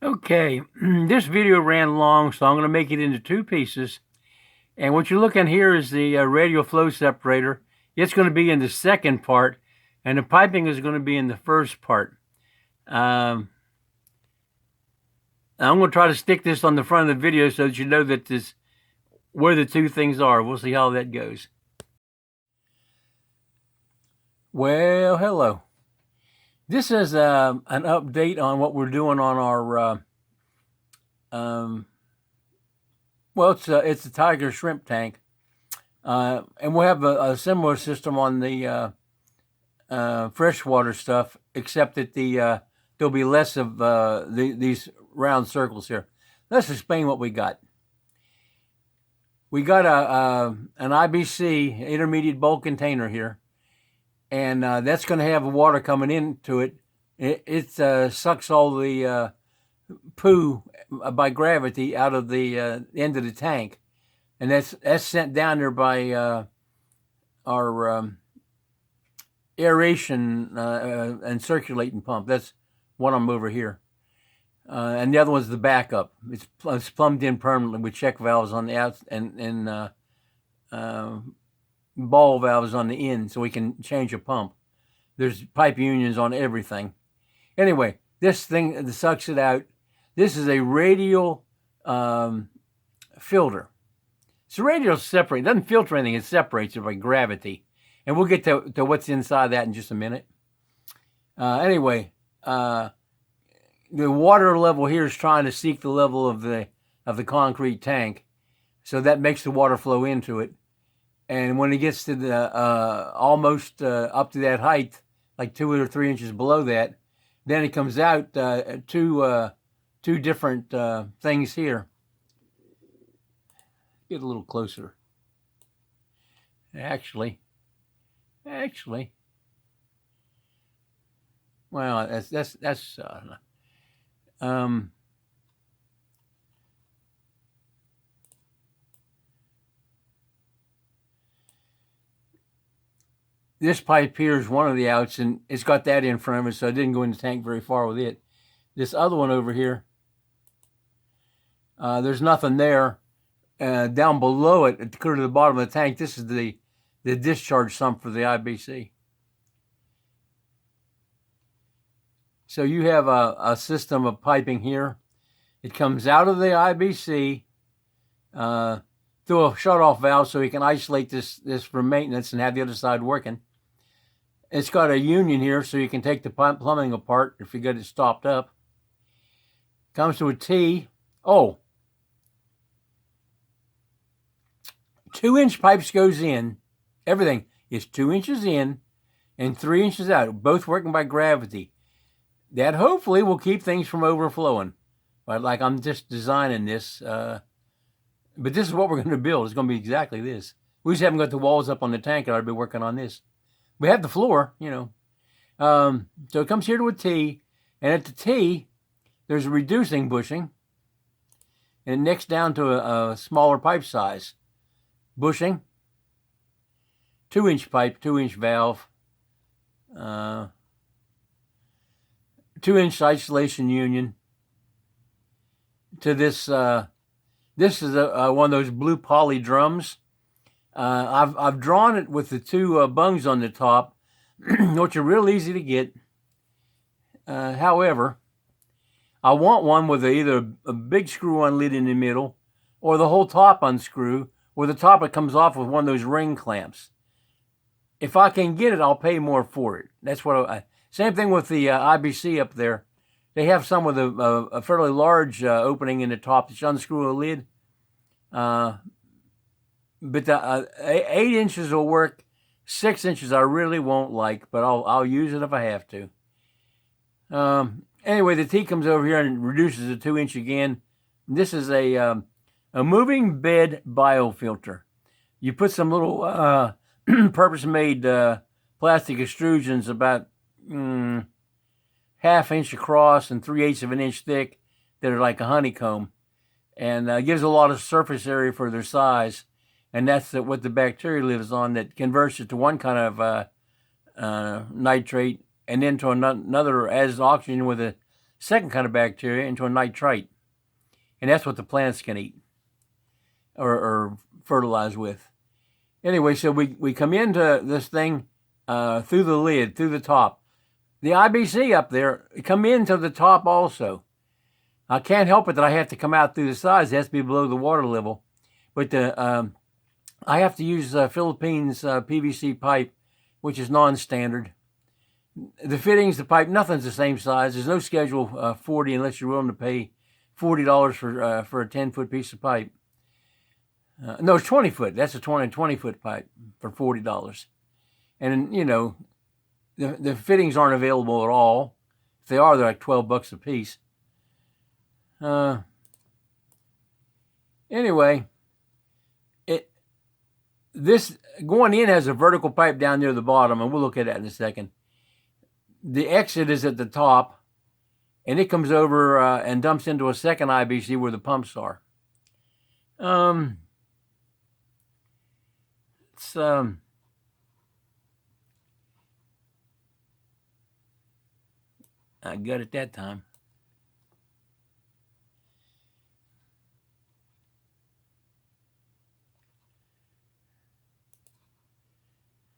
Okay, this video ran long, so I'm going to make it into two pieces. And what you're looking here is the radial flow separator. It's going to be in the second part, and the piping is going to be in the first part. I'm going to try to stick this on the front of the video so that you know that this where the two things are. We'll see how that goes. Well, hello. This is an update on what we're doing on our it's a tiger shrimp tank, and we'll have a similar system on the freshwater stuff, except that there'll be less of these round circles here. Let's explain what we got. We got an IBC, intermediate bulk container here, and that's going to have water coming into it. It sucks all the poo by gravity out of the end of the tank, and that's sent down there by our aeration and circulating pump. That's one of them over here, and the other one's the backup. It's plumbed in permanently with check valves on the out and ball valves on the end, so we can change a pump. There's pipe unions on everything. Anyway, this thing that sucks it out. This is a radial filter. So radial separates. It doesn't filter anything. It separates it by gravity. And we'll get to what's inside that in just a minute. Anyway, the water level here is trying to seek the level of the concrete tank. So that makes the water flow into it. And when it gets to the almost up to that height, like 2 or 3 inches below that, then it comes out two different things here. Get a little closer. Actually, well, that's this pipe here is one of the outs, and it's got that in front of it, so I didn't go in the tank very far with it. This other one over here, there's nothing there. Down below it, clear to the bottom of the tank, this is the discharge sump for the IBC. So you have a system of piping here. It comes out of the IBC through a shut-off valve, so you can isolate this for maintenance and have the other side working. It's got a union here, so you can take the plumbing apart if you get it stopped up. Comes to a T. Oh, 2-inch pipes goes in. Everything is 2 inches in and 3 inches out, both working by gravity. That hopefully will keep things from overflowing. But like I'm just designing this, but this is what we're going to build. It's going to be exactly this. We just haven't got the walls up on the tank, and I'd be working on this. We have the floor, you know. So it comes here to a T, and at the T, there's a reducing bushing, and it nicks down to a smaller pipe size. Bushing, 2-inch pipe, 2-inch valve, 2-inch isolation union to this. This is one of those blue poly drums. I've drawn it with the two bungs on the top, which are real easy to get. However, I want one with either a big screw-on lid in the middle, or the whole top unscrew, or the top it comes off with one of those ring clamps. If I can get it, I'll pay more for it. That's what same thing with the IBC up there. They have some with a fairly large opening in the top that you unscrew a lid. But the 8 inches will work. 6 inches I really won't like, but I'll use it if I have to. Anyway, the T comes over here and reduces the 2-inch again. This is a moving bed biofilter. You put some little purpose-made plastic extrusions about ½ inch across and 3/8 of an inch thick that are like a honeycomb, and gives a lot of surface area for their size. And that's what the bacteria lives on, that converts it to one kind of nitrate and then to another as oxygen with a second kind of bacteria into a nitrite, and that's what the plants can eat or fertilize with. Anyway, so we come into this thing through the lid, through the top. The IBC up there come into the top also. I can't help it that I have to come out through the sides. It has to be below the water level. But I have to use Philippines PVC pipe, which is non-standard. The fittings, the pipe, nothing's the same size. There's no schedule 40 unless you're willing to pay $40 for a 10-foot piece of pipe. No, it's 20 foot. That's a 20-foot pipe for $40. And, you know, the fittings aren't available at all. If they are, they're like $12 a piece. Anyway, this going in has a vertical pipe down near the bottom, and we'll look at that in a second. The exit is at the top, and it comes over and dumps into a second IBC where the pumps are. I got it that time.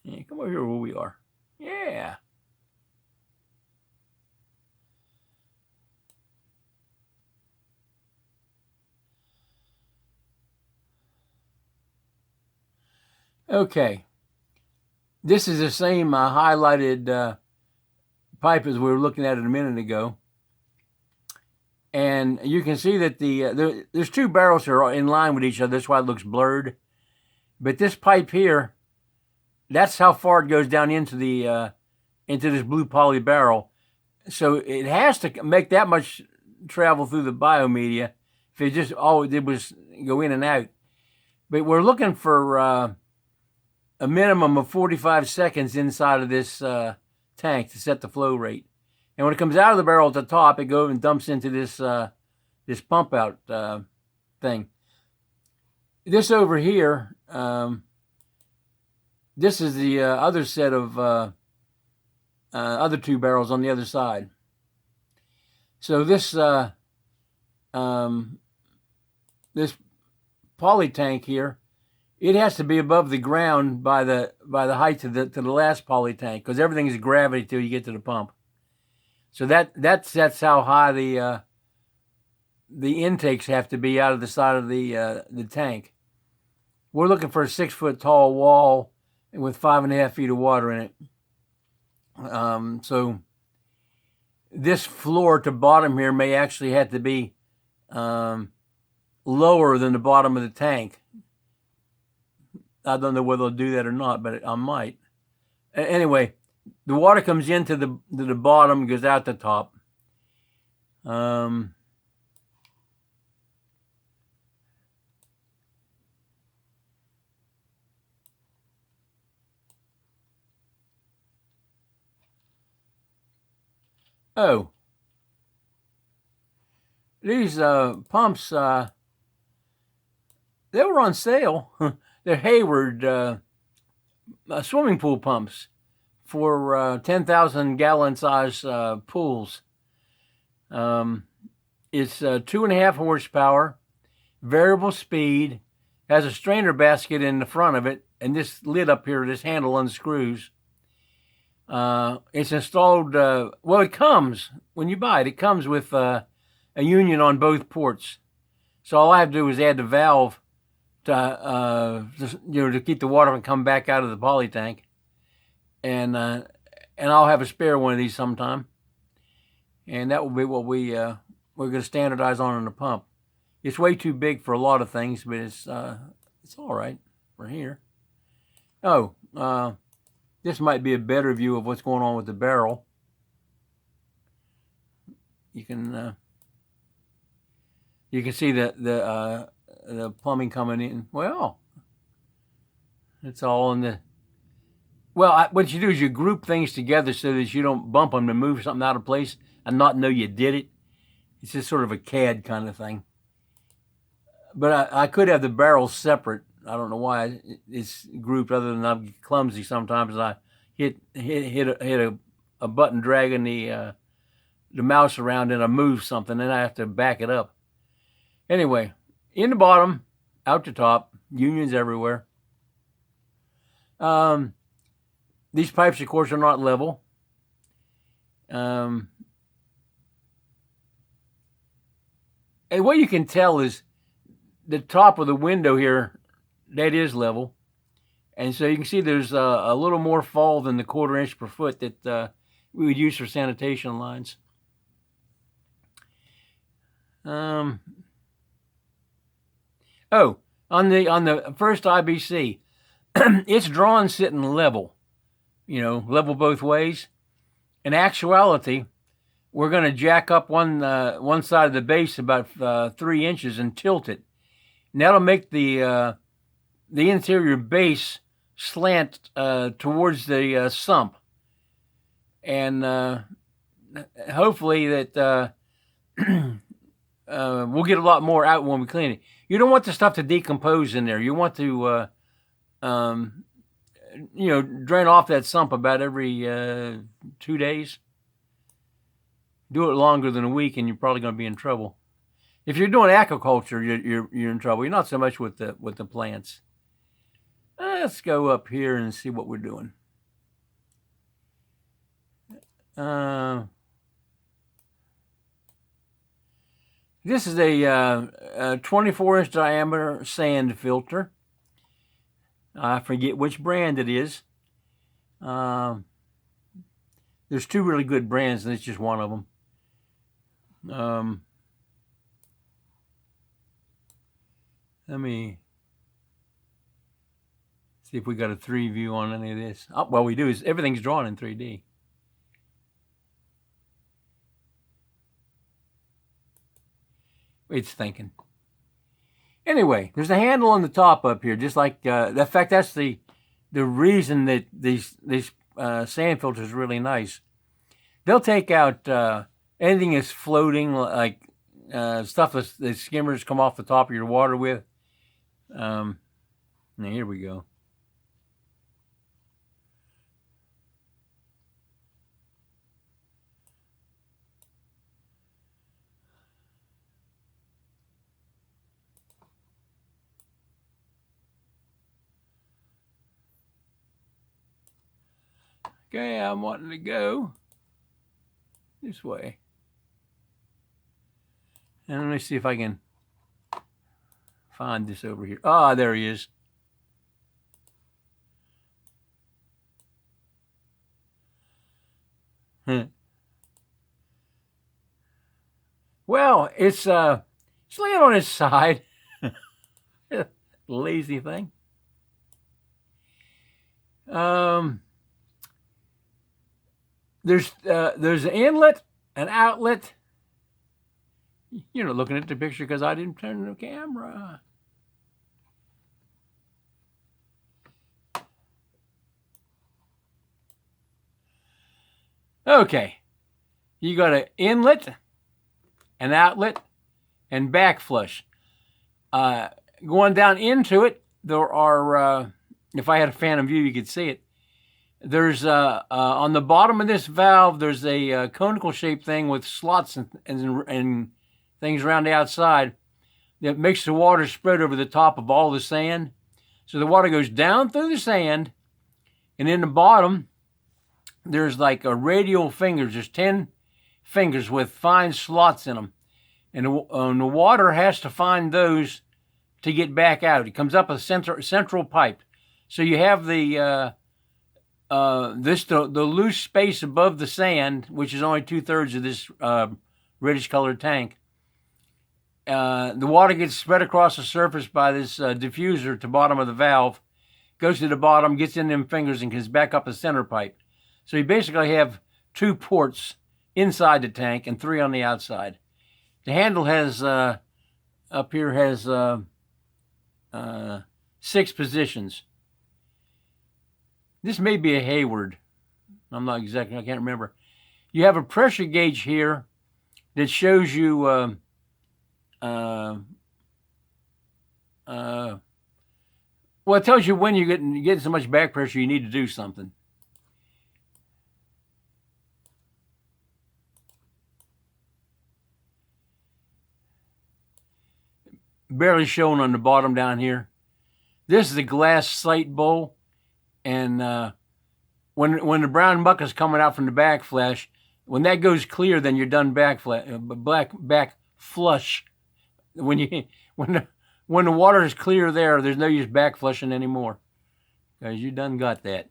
Yeah, come over here where we are. Yeah. Okay. This is the same highlighted pipe as we were looking at it a minute ago. And you can see that there's two barrels here in line with each other. That's why it looks blurred. But this pipe here, that's how far it goes down into this blue poly barrel. So it has to make that much travel through the biomedia. If it just all it did was go in and out. But we're looking for a minimum of 45 seconds inside of this tank to set the flow rate. And when it comes out of the barrel at the top, it goes and dumps into this this pump out thing. This over here, this is the other set of other two barrels on the other side. So this this poly tank here, it has to be above the ground by the height to the last poly tank, because everything is gravity till you get to the pump. So that sets how high the intakes have to be out of the side of the tank. We're looking for a 6-foot tall wall with 5.5 feet of water in it. So this floor to bottom here may actually have to be lower than the bottom of the tank. I don't know whether they'll do that or not, but I might. Anyway, the water comes into the bottom and goes out the top. Oh, these pumps, they were on sale. They're Hayward swimming pool pumps for 10,000 gallon size pools. It's 2.5 horsepower, variable speed, has a strainer basket in the front of it, and this lid up here, this handle unscrews. It's installed, well, it comes, when you buy it, it comes with a union on both ports. So all I have to do is add the valve to keep the water from coming back out of the poly tank. And I'll have a spare one of these sometime. And that will be what we're going to standardize on the pump. It's way too big for a lot of things, but it's all right for here. Oh, this might be a better view of what's going on with the barrel. You can see the plumbing coming in. Well, it's all in the. Well, what you do is you group things together so that you don't bump them to move something out of place and not know you did it. It's just sort of a CAD kind of thing. But I could have the barrels separate. I don't know why it's grouped, other than I'm clumsy sometimes, and I hit a button dragging the the mouse around and I move something, and I have to back it up. Anyway, in the bottom, out the top, unions everywhere. These pipes, of course, are not level. And what you can tell is the top of the window here, that is level. And so you can see there's a little more fall than the 1/4 inch per foot that we would use for sanitation lines. Oh, on the first IBC, it's drawn sitting level, level both ways. In actuality, we're going to jack up one side of the base about 3 inches and tilt it. And that'll make the interior base slant towards the sump, and hopefully that we'll get a lot more out when we clean it. You don't want the stuff to decompose in there. You want to drain off that sump about every 2 days. Do it longer than a week, and you're probably going to be in trouble. If you're doing aquaculture, you're in trouble. You're not so much with the plants. Let's go up here and see what we're doing. This is a 24-inch diameter sand filter. I forget which brand it is. There's 2 really good brands, and it's just one of them. Let me see if we got a 3 view on any of this. Oh, well, we do. Is everything's drawn in 3D. It's thinking. Anyway, there's a handle on the top up here, just like in fact, that's the reason that these sand filters are really nice. They'll take out anything that's floating, like stuff that the skimmers come off the top of your water with. Now here we go. Okay, I'm wanting to go this way. And let me see if I can find this over here. Ah, there he is. Well, it's laying on its side. Lazy thing. There's an inlet, an outlet. You're not looking at the picture because I didn't turn the camera. Okay, you got an inlet, an outlet, and backflush. Going down into it, there are, if I had a phantom view, you could see it. There's on the bottom of this valve, there's a conical shaped thing with slots and things around the outside that makes the water spread over the top of all the sand. So the water goes down through the sand, and in the bottom, there's like a radial fingers. There's 10 fingers with fine slots in them. And the water has to find those to get back out. It comes up a central pipe. So you have the loose space above the sand, which is only 2/3 of this reddish colored tank. The water gets spread across the surface by this diffuser to bottom of the valve, goes to the bottom, gets in them fingers, and comes back up a center pipe. So you basically have 2 ports inside the tank and 3 on the outside. The handle has up here has 6 positions. This may be a Hayward. I'm not exactly, I can't remember. You have a pressure gauge here that shows you well, it tells you when you're getting so much back pressure you need to do something. barely shown on the bottom down here. This is a glass slate bowl, and when the brown muck is coming out from the back flash, when that goes clear, then you're done back flush. When you when the water is clear there's no use back flushing anymore, because you done got that.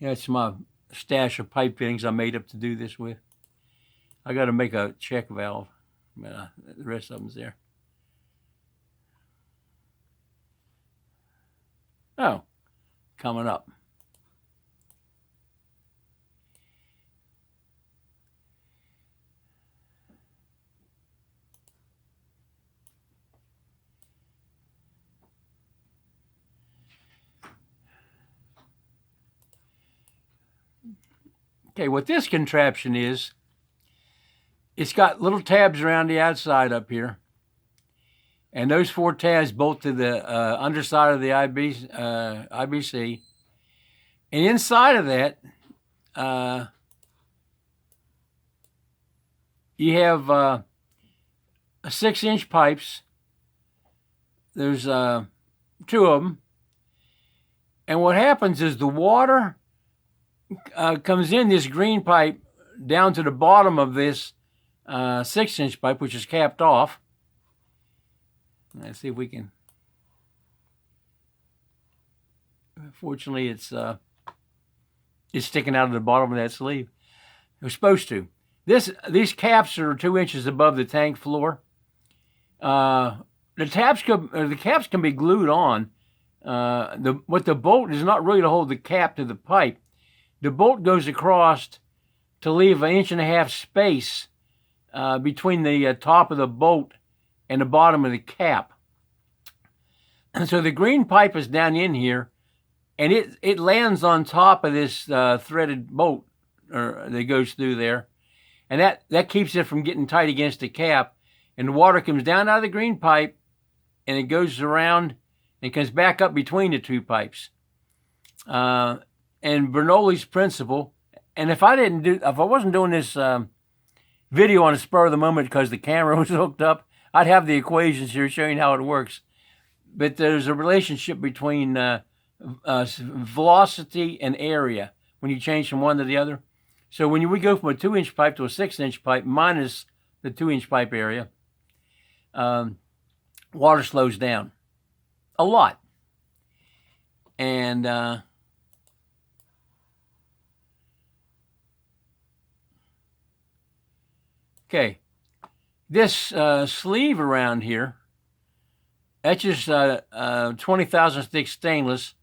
That's my stash of pipe fittings I made up to do this with. I got to make a check valve. The rest of them's there. Oh, coming up. Okay, what this contraption is, it's got little tabs around the outside up here. And those 4 tabs bolt to the underside of the IBC. And inside of that, you have 6-inch pipes. There's 2 of them. And what happens is the water comes in this green pipe down to the bottom of this 6-inch pipe, which is capped off. Let's see if we can. Fortunately, it's sticking out of the bottom of that sleeve. It was supposed to. These caps are 2 inches above the tank floor. The caps can be glued on. What the bolt is not really to hold the cap to the pipe. The bolt goes across to leave 1.5 inch space between the top of the bolt and the bottom of the cap. And so the green pipe is down in here, and it lands on top of this threaded bolt that goes through there. And that keeps it from getting tight against the cap. And the water comes down out of the green pipe, and it goes around and comes back up between the 2 pipes. And Bernoulli's principle, and if I wasn't doing this video on the spur of the moment because the camera was hooked up, I'd have the equations here showing how it works. But there's a relationship between velocity and area when you change from one to the other. So when we go from a 2-inch pipe to a 6-inch pipe minus the 2-inch pipe area, water slows down a lot. And okay, this sleeve around here, that's just 20,000 thick stainless,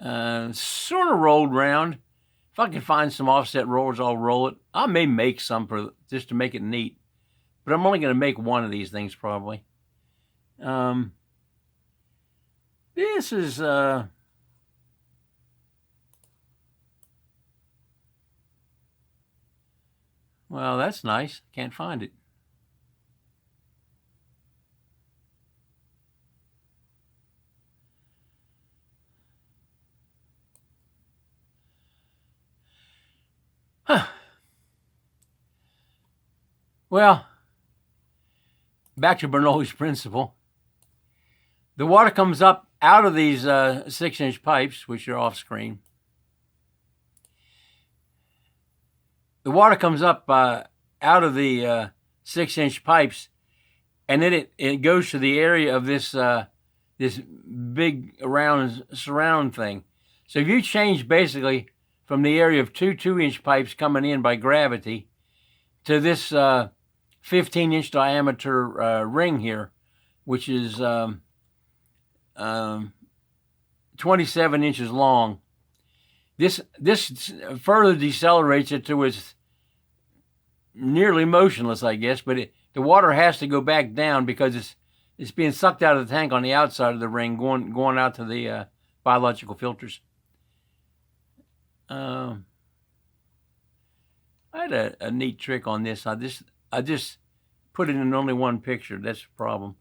sort of rolled round. If I can find some offset rollers, I'll roll it. I may make some just to make it neat, but I'm only going to make one of these things probably. This is well, that's nice. Can't find it. Huh. Well, back to Bernoulli's principle. The water comes up out of these 6-inch pipes, which are off screen. The water comes up out of the 6-inch pipes, and then it goes to the area of this this big round surround thing. So if you change basically from the area of 2-inch pipes coming in by gravity to this 15-inch diameter ring here, which is 27 inches long. This further decelerates it to its nearly motionless, I guess, but the water has to go back down because it's being sucked out of the tank on the outside of the ring, going out to the biological filters. I had a neat trick on this. I just put it in only one picture. That's the problem.